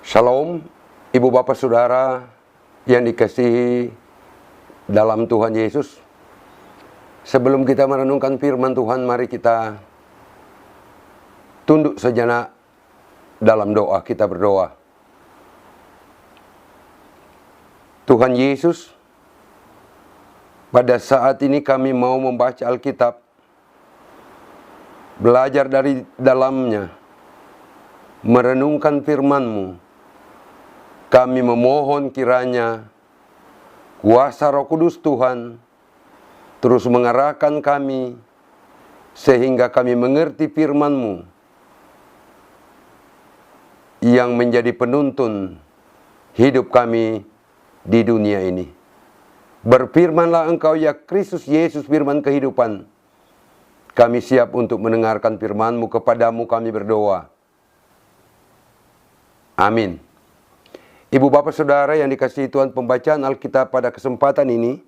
Shalom, Ibu Bapak Saudara yang dikasihi dalam Tuhan Yesus. Sebelum kita merenungkan firman Tuhan, mari kita tunduk sejenak dalam doa. Kita berdoa. Tuhan Yesus, pada saat ini kami mau membaca Alkitab, belajar dari dalamnya, merenungkan firman-Mu. Kami memohon kiranya kuasa Roh Kudus Tuhan terus mengarahkan kami sehingga kami mengerti firman-Mu yang menjadi penuntun hidup kami di dunia ini. Berfirmanlah Engkau ya Kristus Yesus, firman kehidupan. Kami siap untuk mendengarkan firman-Mu. Kepadamu kami berdoa. Amin. Ibu Bapak Saudara yang dikasihi Tuhan, pembacaan Alkitab pada kesempatan ini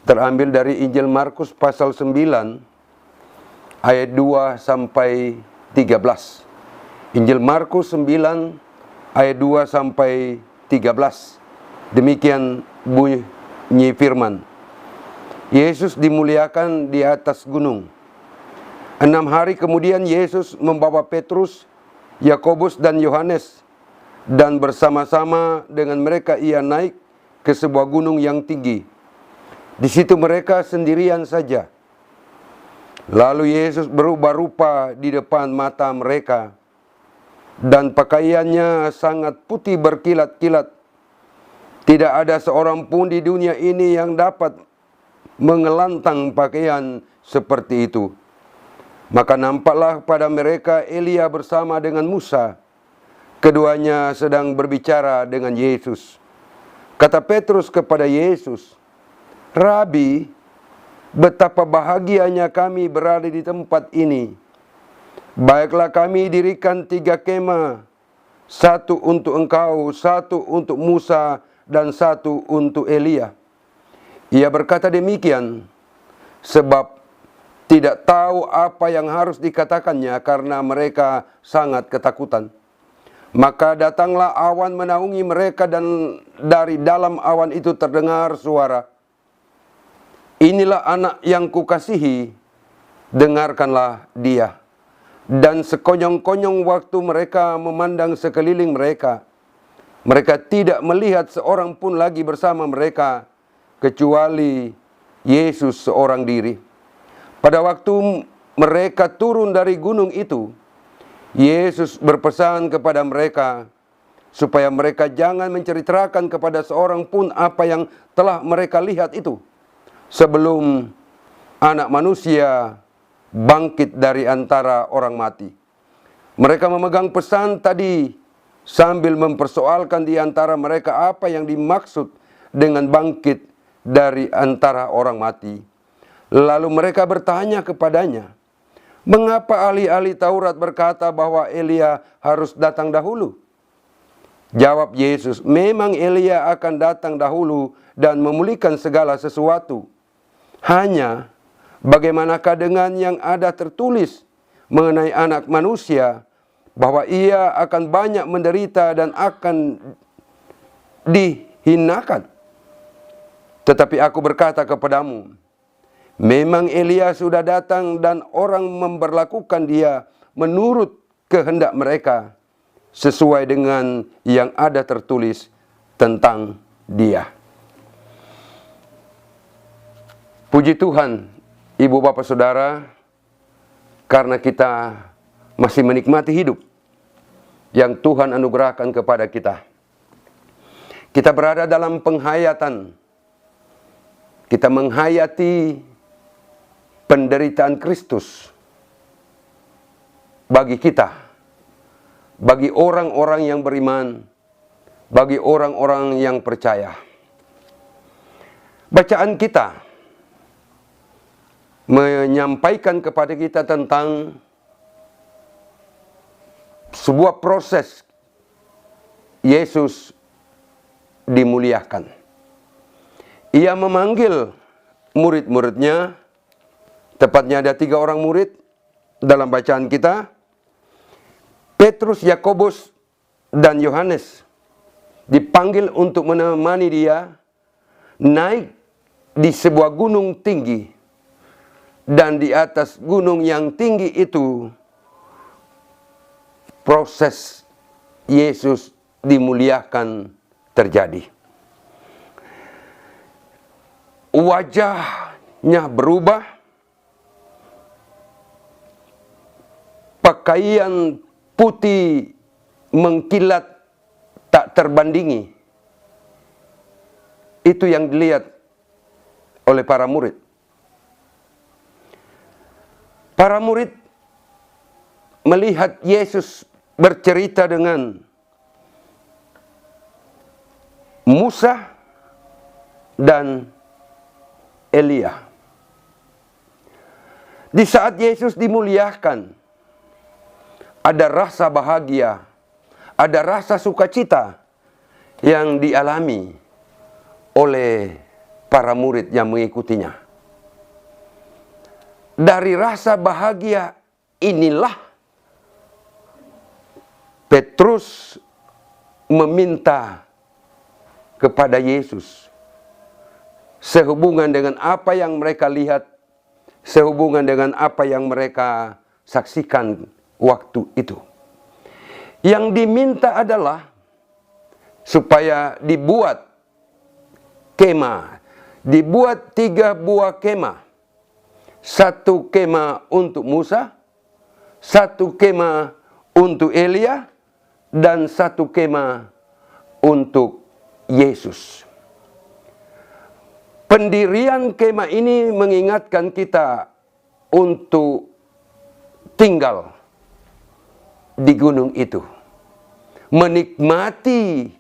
terambil dari Injil Markus pasal 9 ayat 2 sampai 13. Injil Markus 9 ayat 2 sampai 13. Demikian bunyi firman. Yesus dimuliakan di atas gunung. 6 hari kemudian Yesus membawa Petrus, Yakobus dan Yohanes, dan bersama-sama dengan mereka ia naik ke sebuah gunung yang tinggi. Di situ mereka sendirian saja. Lalu Yesus berubah rupa di depan mata mereka, dan pakaiannya sangat putih berkilat-kilat. Tidak ada seorang pun di dunia ini yang dapat mengelantang pakaian seperti itu. Maka nampaklah pada mereka Elia bersama dengan Musa. Keduanya sedang berbicara dengan Yesus. Kata Petrus kepada Yesus, "Rabi, betapa bahagianya kami berada di tempat ini. Baiklah kami dirikan 3 kemah, 1 untuk engkau, 1 untuk Musa, dan 1 untuk Elia." Ia berkata demikian sebab tidak tahu apa yang harus dikatakannya karena mereka sangat ketakutan. Maka datanglah awan menaungi mereka, dan dari dalam awan itu terdengar suara, "Inilah anak yang kukasihi, dengarkanlah dia." Dan sekonyong-konyong waktu mereka memandang sekeliling mereka, mereka tidak melihat seorang pun lagi bersama mereka, kecuali Yesus seorang diri. Pada waktu mereka turun dari gunung itu, Yesus berpesan kepada mereka supaya mereka jangan menceritakan kepada seorang pun apa yang telah mereka lihat itu sebelum Anak Manusia bangkit dari antara orang mati. Mereka memegang pesan tadi sambil mempersoalkan di antara mereka apa yang dimaksud dengan bangkit dari antara orang mati. Lalu mereka bertanya kepadanya, "Mengapa ahli-ahli Taurat berkata bahwa Elia harus datang dahulu?" Jawab Yesus, "Memang Elia akan datang dahulu dan memulihkan segala sesuatu. Hanya bagaimanakah dengan yang ada tertulis mengenai Anak Manusia, bahwa ia akan banyak menderita dan akan dihinakan? Tetapi aku berkata kepadamu, memang Elia sudah datang dan orang memperlakukan dia menurut kehendak mereka, sesuai dengan yang ada tertulis tentang dia." Puji Tuhan, Ibu Bapak Saudara, karena kita masih menikmati hidup yang Tuhan anugerahkan kepada kita. Kita berada dalam penghayatan. Kita menghayati penderitaan Kristus bagi kita, bagi orang-orang yang beriman, bagi orang-orang yang percaya. Bacaan kita menyampaikan kepada kita tentang sebuah proses Yesus dimuliakan. Ia memanggil murid-muridnya, tepatnya ada 3 orang murid dalam bacaan kita, Petrus, Yakobus, dan Yohanes dipanggil untuk menemani dia naik di sebuah gunung tinggi. Dan di atas gunung yang tinggi itu, proses Yesus dimuliakan terjadi. Wajahnya berubah, pakaian putih mengkilat tak terbandingi. Itu yang dilihat oleh para murid. Para murid melihat Yesus bercerita dengan Musa dan Elia. Di saat Yesus dimuliakan, ada rasa bahagia, ada rasa sukacita yang dialami oleh para murid yang mengikutinya. Dari rasa bahagia inilah Petrus meminta kepada Yesus sehubungan dengan apa yang mereka lihat, sehubungan dengan apa yang mereka saksikan waktu itu. Yang diminta adalah supaya dibuat kemah, dibuat 3 buah kemah. 1 kemah untuk Musa, 1 kemah untuk Elia, dan 1 kemah untuk Yesus. Pendirian kemah ini mengingatkan kita untuk tinggal di gunung itu, menikmati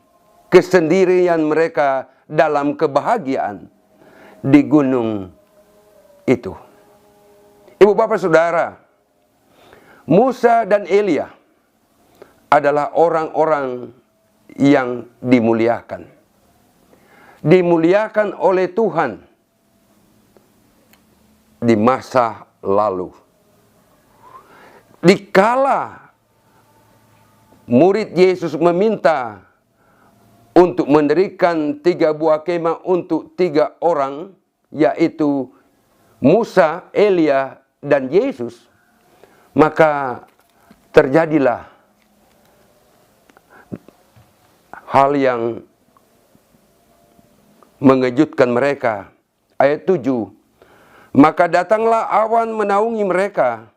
kesendirian mereka dalam kebahagiaan di gunung itu. Ibu bapak saudara, Musa dan Elia adalah orang-orang yang dimuliakan. Dimuliakan oleh Tuhan di masa lalu. Dikala murid Yesus meminta untuk mendirikan 3 buah kemah untuk 3 orang, yaitu Musa, Elia, dan Yesus, maka terjadilah hal yang mengejutkan mereka. Ayat 7, maka datanglah awan menaungi mereka,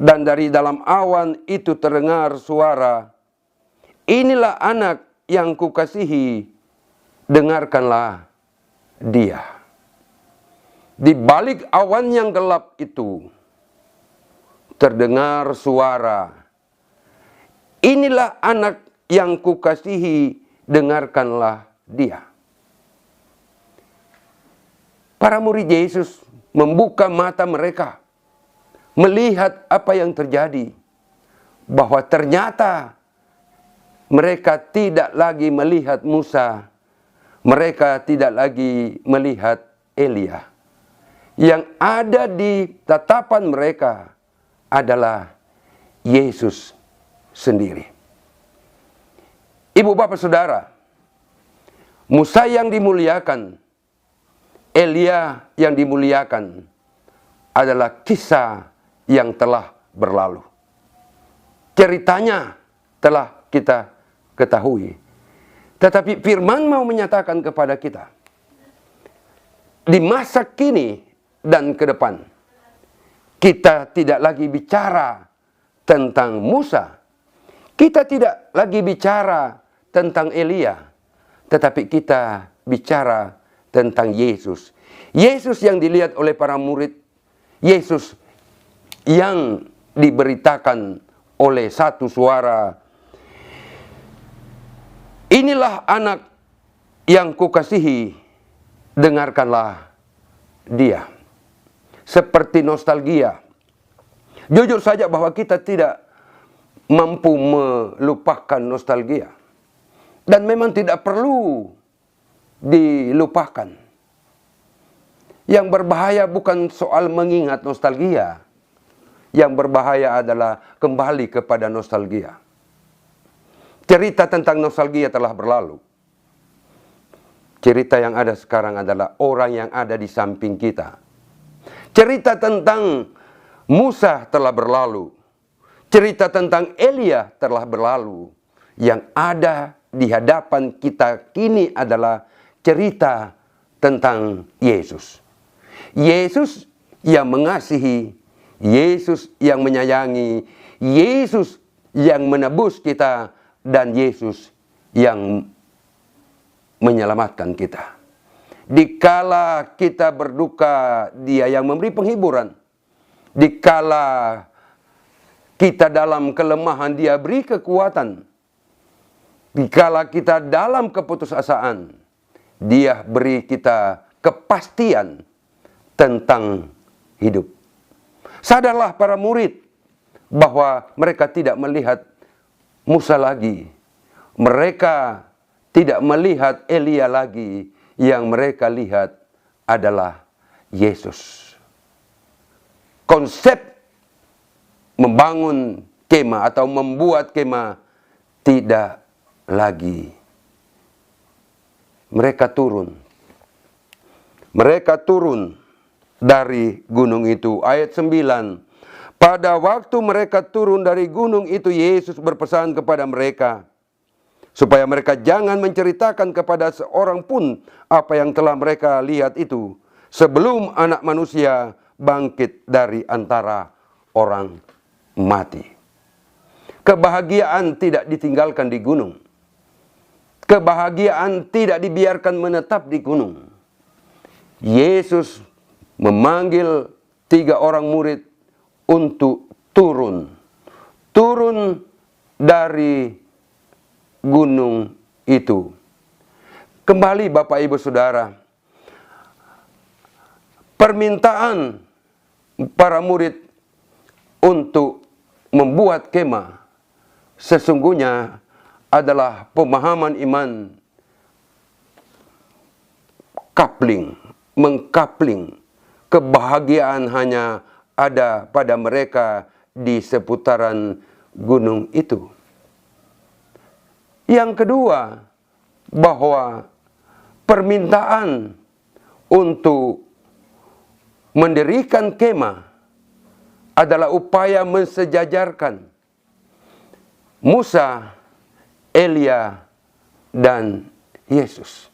dan dari dalam awan itu terdengar suara, inilah anak yang kukasihi, dengarkanlah dia. Di balik awan yang gelap itu terdengar suara, inilah anak yang kukasihi, dengarkanlah dia. Para murid Yesus membuka mata mereka, melihat apa yang terjadi, bahwa ternyata mereka tidak lagi melihat Musa, mereka tidak lagi melihat Elia. Yang ada di tatapan mereka adalah Yesus sendiri. Ibu bapak saudara, Musa yang dimuliakan, Elia yang dimuliakan adalah kisah yang telah berlalu. Ceritanya telah kita ketahui. Tetapi firman mau menyatakan kepada kita, di masa kini dan ke depan, kita tidak lagi bicara tentang Musa, kita tidak lagi bicara tentang Elia, tetapi kita bicara tentang Yesus. Yesus yang dilihat oleh para murid, Yesus yang diberitakan oleh satu suara, inilah anak yang kukasihi, dengarkanlah dia. Seperti nostalgia. Jujur saja bahwa kita tidak mampu melupakan nostalgia. Dan memang tidak perlu dilupakan. Yang berbahaya bukan soal mengingat nostalgia. Yang berbahaya adalah kembali kepada nostalgia. Cerita tentang nostalgia telah berlalu. Cerita yang ada sekarang adalah orang yang ada di samping kita. Cerita tentang Musa telah berlalu. Cerita tentang Elia telah berlalu. Yang ada di hadapan kita kini adalah cerita tentang Yesus. Yesus yang mengasihi, Yesus yang menyayangi, Yesus yang menebus kita, dan Yesus yang menyelamatkan kita. Dikala kita berduka, Dia yang memberi penghiburan. Dikala kita dalam kelemahan, Dia beri kekuatan. Dikala kita dalam keputusasaan, Dia beri kita kepastian tentang hidup. Sadarlah para murid bahwa mereka tidak melihat Musa lagi. Mereka tidak melihat Elia lagi. Yang mereka lihat adalah Yesus. Konsep membangun kemah atau membuat kemah tidak lagi. Mereka turun. Mereka turun dari gunung itu. Ayat 9. Pada waktu mereka turun dari gunung itu, Yesus berpesan kepada mereka supaya mereka jangan menceritakan kepada seorang pun apa yang telah mereka lihat itu sebelum Anak Manusia bangkit dari antara orang mati. Kebahagiaan tidak ditinggalkan di gunung. Kebahagiaan tidak dibiarkan menetap di gunung. Yesus memanggil 3 orang murid untuk turun dari gunung itu. Kembali Bapak Ibu Saudara, permintaan para murid untuk membuat kemah sesungguhnya adalah pemahaman iman mengkapling. Kebahagiaan hanya ada pada mereka di seputaran gunung itu. Yang kedua, bahwa permintaan untuk mendirikan kemah adalah upaya mensejajarkan Musa, Elia, dan Yesus.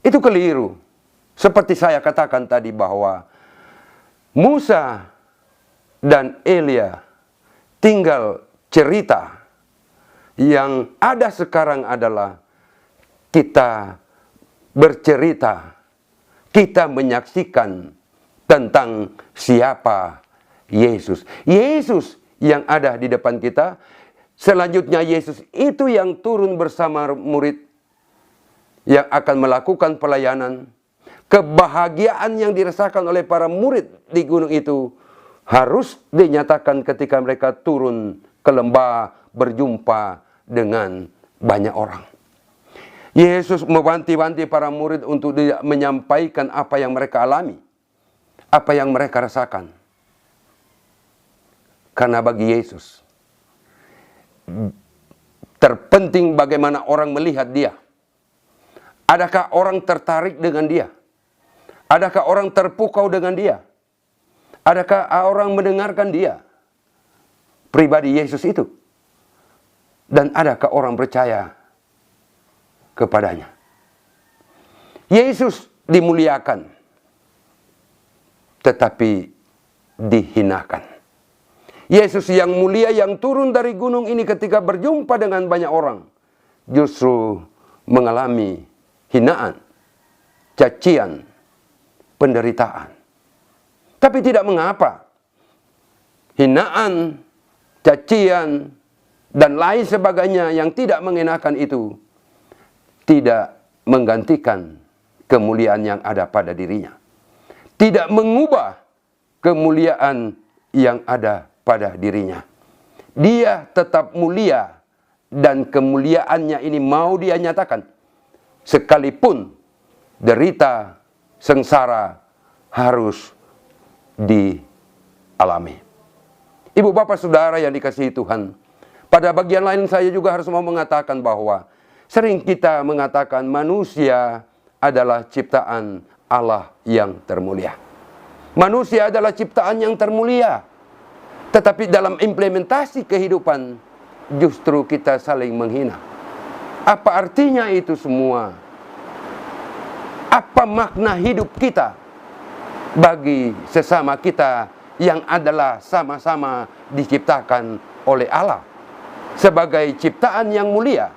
Itu keliru. Seperti saya katakan tadi bahwa Musa dan Elia tinggal cerita. Yang ada sekarang adalah kita bercerita, kita menyaksikan tentang siapa Yesus. Yesus yang ada di depan kita. Selanjutnya Yesus itu yang turun bersama murid yang akan melakukan pelayanan. Kebahagiaan yang dirasakan oleh para murid di gunung itu harus dinyatakan ketika mereka turun ke lembah berjumpa dengan banyak orang. Yesus mewanti-wanti para murid untuk menyampaikan apa yang mereka alami, apa yang mereka rasakan. Karena bagi Yesus terpenting bagaimana orang melihat Dia. Adakah orang tertarik dengan Dia? Adakah orang terpukau dengan Dia? Adakah orang mendengarkan Dia? Pribadi Yesus itu. Dan adakah orang percaya kepadanya? Yesus dimuliakan, tetapi dihinakan. Yesus yang mulia yang turun dari gunung ini ketika berjumpa dengan banyak orang, justru mengalami hinaan, cacian, penderitaan. Tapi tidak mengapa. Hinaan, cacian, dan lain sebagainya yang tidak mengenakan itu tidak menggantikan kemuliaan yang ada pada dirinya. Tidak mengubah kemuliaan yang ada pada dirinya. Dia tetap mulia dan kemuliaannya ini mau Dia nyatakan. Sekalipun derita, sengsara harus dialami. Ibu bapak saudara yang dikasihi Tuhan, Pada bagian lain saya juga harus mau mengatakan bahwa sering kita mengatakan manusia adalah ciptaan Allah yang termulia. Manusia adalah ciptaan yang termulia. Tetapi dalam implementasi kehidupan justru kita saling menghina. Apa artinya itu semua? Apa makna hidup kita bagi sesama kita yang adalah sama-sama diciptakan oleh Allah? Sebagai ciptaan yang mulia,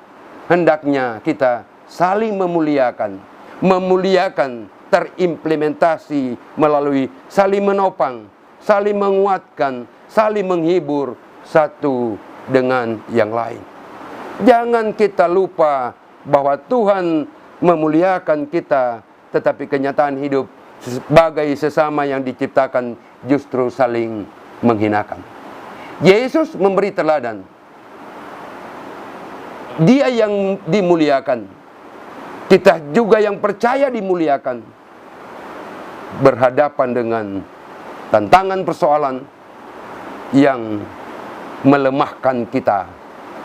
hendaknya kita saling memuliakan. Memuliakan terimplementasi melalui saling menopang, saling menguatkan, saling menghibur satu dengan yang lain. Jangan kita lupa bahwa Tuhan memuliakan kita, tetapi kenyataan hidup sebagai sesama yang diciptakan justru saling menghinakan. Yesus memberi teladan. Dia yang dimuliakan. Kita juga yang percaya dimuliakan. Berhadapan dengan tantangan persoalan yang melemahkan kita.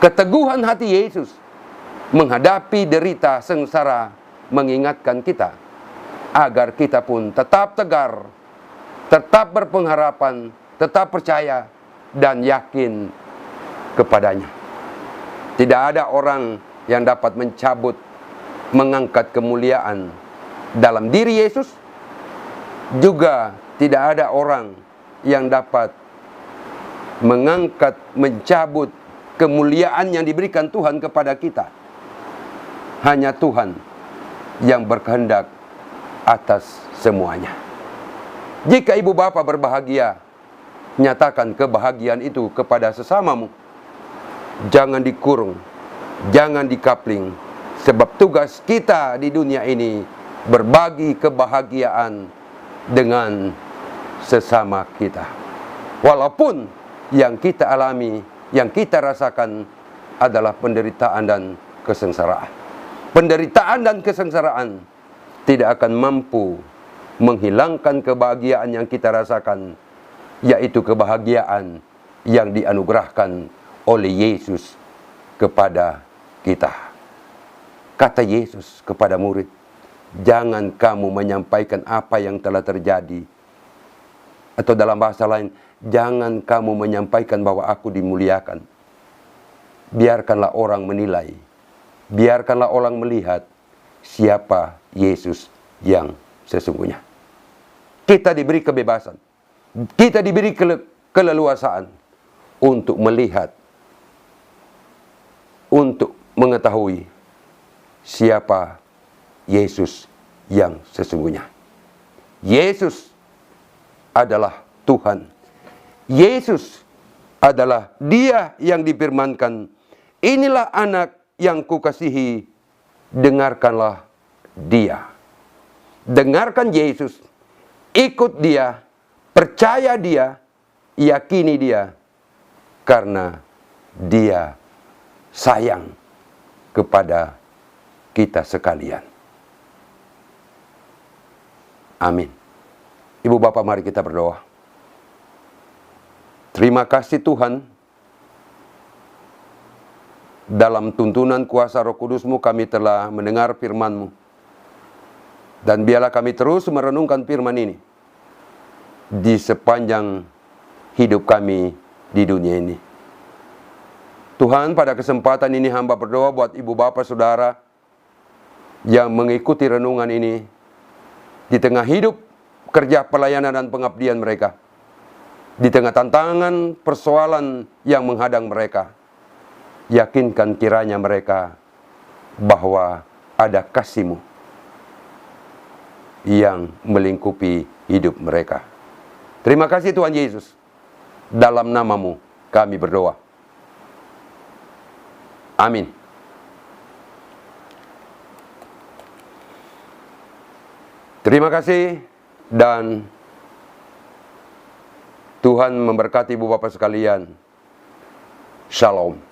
Keteguhan hati Yesus menghadapi derita sengsara mengingatkan kita agar kita pun tetap tegar, tetap berpengharapan, tetap percaya dan yakin kepadanya. Tidak ada orang yang dapat mencabut, mengangkat kemuliaan dalam diri Yesus. Juga tidak ada orang yang dapat mengangkat, mencabut kemuliaan yang diberikan Tuhan kepada kita. Hanya Tuhan yang berkehendak atas semuanya. Jika ibu bapa berbahagia, nyatakan kebahagiaan itu kepada sesamamu. Jangan dikurung, jangan dikapling, sebab tugas kita di dunia ini berbagi kebahagiaan dengan sesama kita. Walaupun yang kita alami, yang kita rasakan adalah penderitaan dan kesengsaraan. Penderitaan dan kesengsaraan tidak akan mampu menghilangkan kebahagiaan yang kita rasakan, yaitu kebahagiaan yang dianugerahkan oleh Yesus kepada kita. Kata Yesus kepada murid, jangan kamu menyampaikan apa yang telah terjadi. Atau dalam bahasa lain, jangan kamu menyampaikan bahwa aku dimuliakan. Biarkanlah orang menilai, biarkanlah orang melihat siapa Yesus yang sesungguhnya. Kita diberi kebebasan, kita diberi keleluasaan untuk melihat, untuk mengetahui siapa Yesus yang sesungguhnya. Yesus adalah Tuhan. Yesus adalah Dia yang difirmankan, inilah anak yang kukasihi, dengarkanlah Dia. Dengarkan Yesus, ikut Dia, percaya Dia, yakini Dia, karena Dia sayang kepada kita sekalian. Amin. Ibu bapak, mari kita berdoa. Terima kasih Tuhan, dalam tuntunan kuasa Roh Kudus-Mu kami telah mendengar firman-Mu. Dan biarlah kami terus merenungkan firman ini di sepanjang hidup kami di dunia ini. Tuhan, pada kesempatan ini hamba berdoa buat ibu bapak saudara yang mengikuti renungan ini di tengah hidup, kerja pelayanan dan pengabdian mereka, di tengah tantangan persoalan yang menghadang mereka. Yakinkan kiranya mereka bahwa ada kasih-Mu yang melingkupi hidup mereka. Terima kasih Tuhan Yesus. Dalam nama-Mu kami berdoa. Amin. Terima kasih dan Tuhan memberkati ibu bapak sekalian. Shalom.